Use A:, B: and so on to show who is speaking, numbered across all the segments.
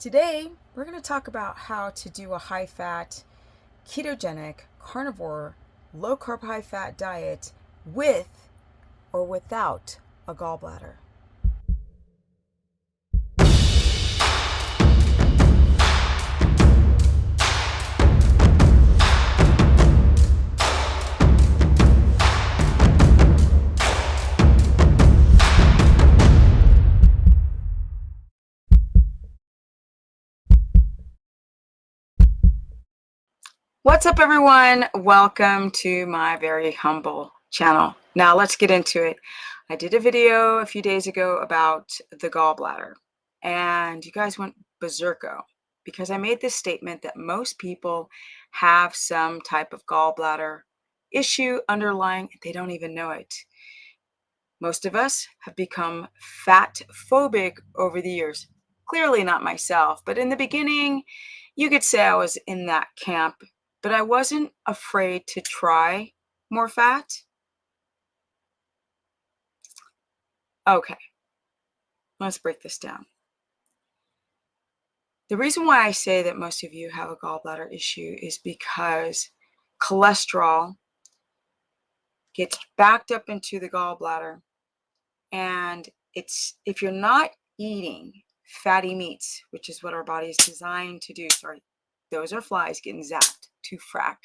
A: Today, we're going to talk about how to do a high-fat, ketogenic, carnivore, low-carb, high-fat diet with or without a gallbladder. What's up, everyone? Welcome to my very humble channel. Now let's get into it. I did a video a few days ago about the gallbladder, and you guys went berserko because I made this statement that most people have some type of gallbladder issue underlying. They don't even know it. Most of us have become fat phobic over the years. Clearly not myself, but in the beginning, you could say I was in that camp, but I wasn't afraid to try more fat. Okay, let's break this down. The reason why I say that most of you have a gallbladder issue is because cholesterol gets backed up into the gallbladder, and if you're not eating fatty meats, which is what our body is designed to do. Sorry, those are flies getting zapped to frack.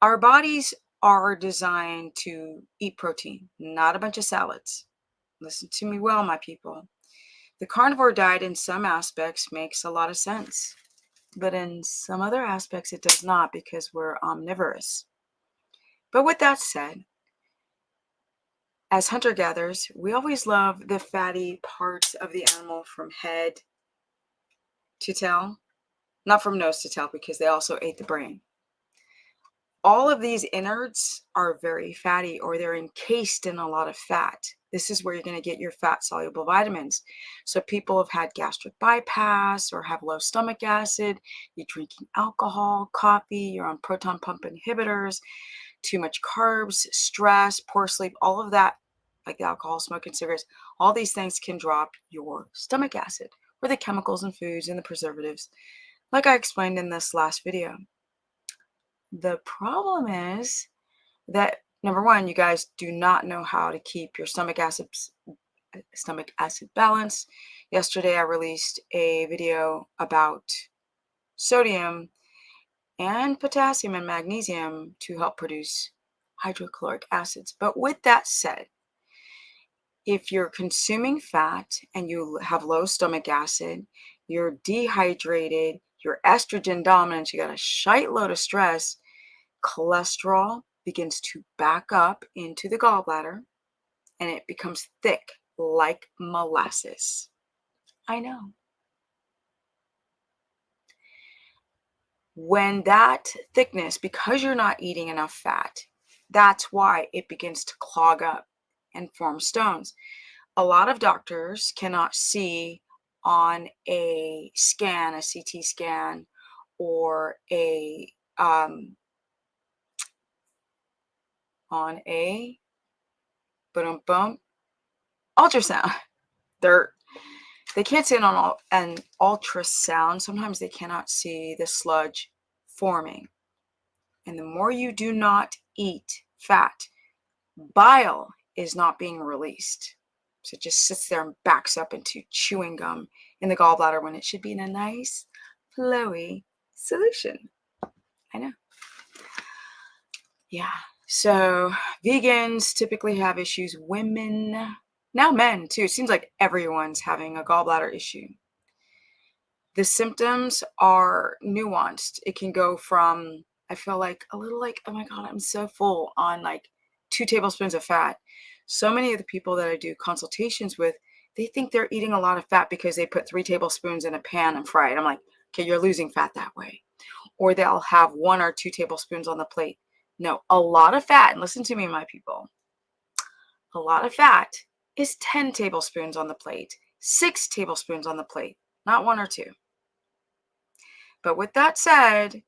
A: Our bodies are designed to eat protein, not a bunch of salads. Listen to me well, my people. The carnivore diet in some aspects makes a lot of sense, but in some other aspects it does not, because we're omnivorous. But with that said, as hunter-gatherers, we always love the fatty parts of the animal from head to tail, not from nose to tail, because they also ate the brain. All of these innards are very fatty, or they're encased in a lot of fat. This is where you're going to get your fat-soluble vitamins. So people have had gastric bypass or have low stomach acid, you're drinking alcohol, coffee, you're on proton pump inhibitors, too much carbs, stress, poor sleep, all of that, like the alcohol, smoking cigarettes, all these things can drop your stomach acid, or the chemicals in foods and the preservatives, like I explained in this last video. The problem is that, number one, you guys do not know how to keep your stomach acid balance. Yesterday, I released a video about sodium and potassium and magnesium to help produce hydrochloric acids. But with that said, if you're consuming fat and you have low stomach acid, you're dehydrated, you're estrogen dominant, you got a shite load of stress, cholesterol begins to back up into the gallbladder and it becomes thick like molasses. I know. When that thickness, because you're not eating enough fat, that's why it begins to clog up and form stones. A lot of doctors cannot see on a scan, a CT scan, or on a ultrasound. They can't see it on an ultrasound. Sometimes they cannot see the sludge forming. And the more you do not eat fat, bile is not being released. So it just sits there and backs up into chewing gum in the gallbladder when it should be in a nice, flowy solution. I know. Yeah. So vegans typically have issues. Women, now men too. It seems like everyone's having a gallbladder issue. The symptoms are nuanced. It can go from, I feel like a little like, oh my God, I'm so full, on like 2 tablespoons of fat. So many of the people that I do consultations with, they think they're eating a lot of fat because they put 3 tablespoons in a pan and fry it. I'm like, okay, you're losing fat that way. Or they'll have 1 or 2 tablespoons on the plate. No, a lot of fat, and listen to me, my people, a lot of fat is 10 tablespoons on the plate, 6 tablespoons on the plate, not 1 or 2. But with that said,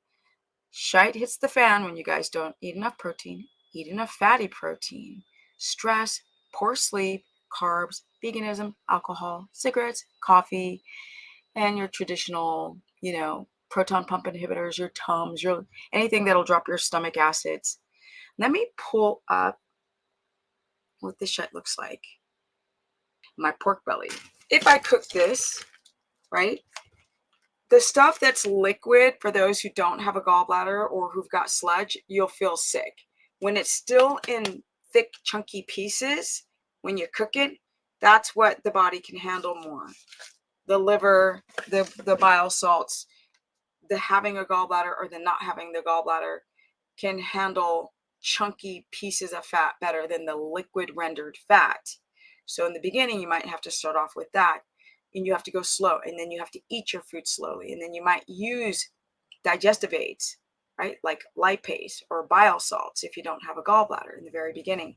A: shite hits the fan when you guys don't eat enough protein, eat enough fatty protein, stress, poor sleep, carbs, veganism, alcohol, cigarettes, coffee, and your traditional, proton pump inhibitors, your Tums, your anything that'll drop your stomach acids. Let me pull up what this shit looks like. My pork belly. If I cook this, right? The stuff that's liquid, for those who don't have a gallbladder or who've got sludge, you'll feel sick. When it's still in thick, chunky pieces, when you cook it, that's what the body can handle more. The liver, the bile salts, the having a gallbladder or the not having the gallbladder can handle chunky pieces of fat better than the liquid rendered fat. So in the beginning, you might have to start off with that, and you have to go slow, and then you have to eat your food slowly, and then you might use digestive aids, right? Like lipase or bile salts if you don't have a gallbladder in the very beginning.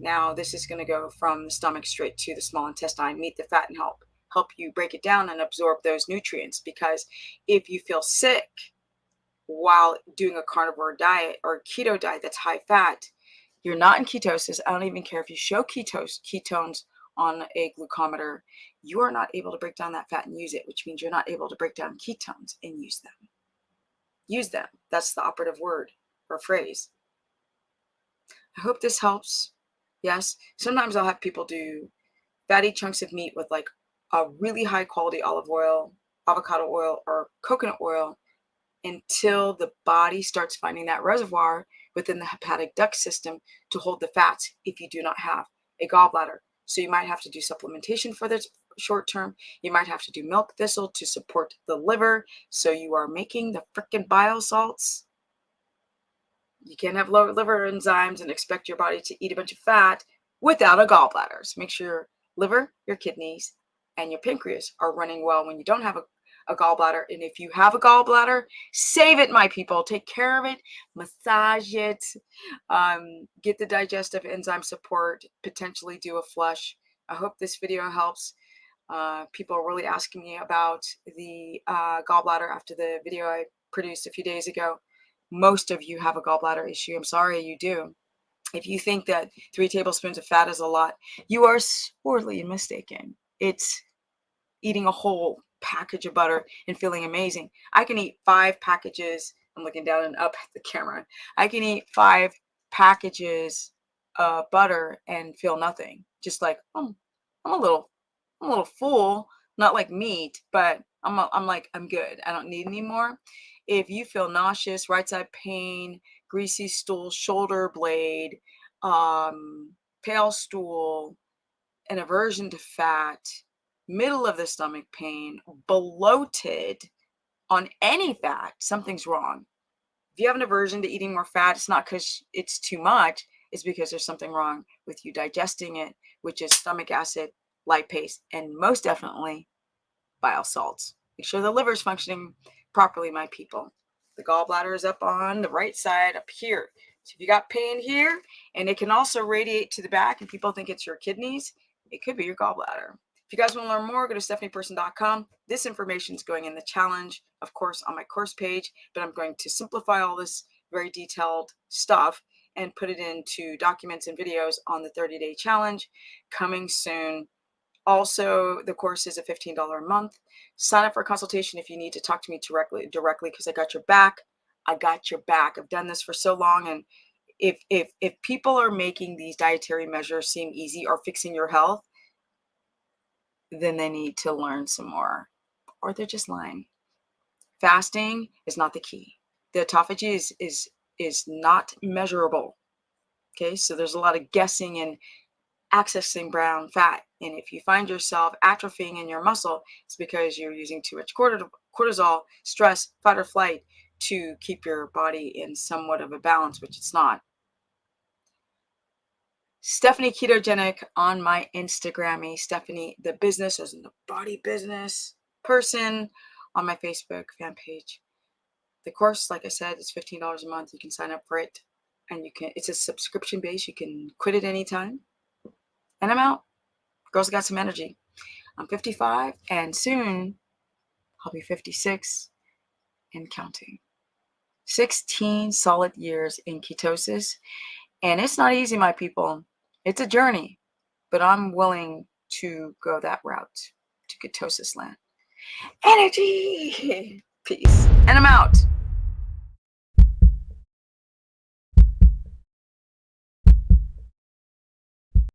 A: Now, this is going to go from the stomach straight to the small intestine, meet the fat, and help you break it down and absorb those nutrients. Because if you feel sick while doing a carnivore diet or a keto diet that's high fat, you're not in ketosis. I don't even care if you show ketones on a glucometer. You are not able to break down that fat and use it, which means you're not able to break down ketones and use them. Use them. That's the operative word or phrase. I hope this helps. Yes. Sometimes I'll have people do fatty chunks of meat with like a really high quality olive oil, avocado oil, or coconut oil until the body starts finding that reservoir within the hepatic duct system to hold the fats if you do not have a gallbladder. So you might have to do supplementation for this short term. You might have to do milk thistle to support the liver, so you are making the freaking bile salts. You can't have low liver enzymes and expect your body to eat a bunch of fat without a gallbladder. So make sure your liver, your kidneys, and your pancreas are running well when you don't have a gallbladder. And if you have a gallbladder, save it, my people. Take care of it, massage it, get the digestive enzyme support, potentially do a flush. I hope this video helps. People are really asking me about the gallbladder after the video I produced a few days ago. Most of you have a gallbladder issue. I'm sorry you do. If you think that 3 tablespoons of fat is a lot, you are sorely mistaken. It's eating a whole package of butter and feeling amazing. I can eat 5 packages. I'm looking down and up at the camera. I can eat 5 packages of butter and feel nothing. Just like, I'm a little full, not like meat, but I'm good. I don't need any more. If you feel nauseous, right side pain, greasy stool, shoulder blade, pale stool, an aversion to fat, middle of the stomach pain, bloated on any fat, something's wrong. If you have an aversion to eating more fat, it's not because it's too much, it's because there's something wrong with you digesting it, which is stomach acid, lipase, and most definitely bile salts. Make sure the liver is functioning properly, my people. The gallbladder is up on the right side up here. So if you got pain here, and it can also radiate to the back and people think it's your kidneys, it could be your gallbladder. If you guys want to learn more, go to stephanieperson.com. This information is going in the challenge, of course, on my course page, but I'm going to simplify all this very detailed stuff and put it into documents and videos on the 30-day challenge coming soon. Also, the course is a $15 a month. Sign up for a consultation if you need to talk to me directly because I got your back. I got your back. I've done this for so long, and if people are making these dietary measures seem easy or fixing your health, then they need to learn some more, or they're just lying. Fasting is not the key. The autophagy is not measurable. Okay, so there's a lot of guessing and accessing brown fat. And if you find yourself atrophying in your muscle, it's because you're using too much cortisol, stress, fight or flight to keep your body in somewhat of a balance, which it's not. Stephanie Ketogenic on my Instagram, Stephanie the business, as in the body business person, on my Facebook fan page. The course, like I said, is $15 a month. You can sign up for it, and it's a subscription base. You can quit at any time. And I'm out. Girls got some energy. I'm 55, and soon I'll be 56 and counting. 16 solid years in ketosis, and it's not easy, my people. It's a journey, but I'm willing to go that route to ketosis land. Energy. Peace. And I'm out.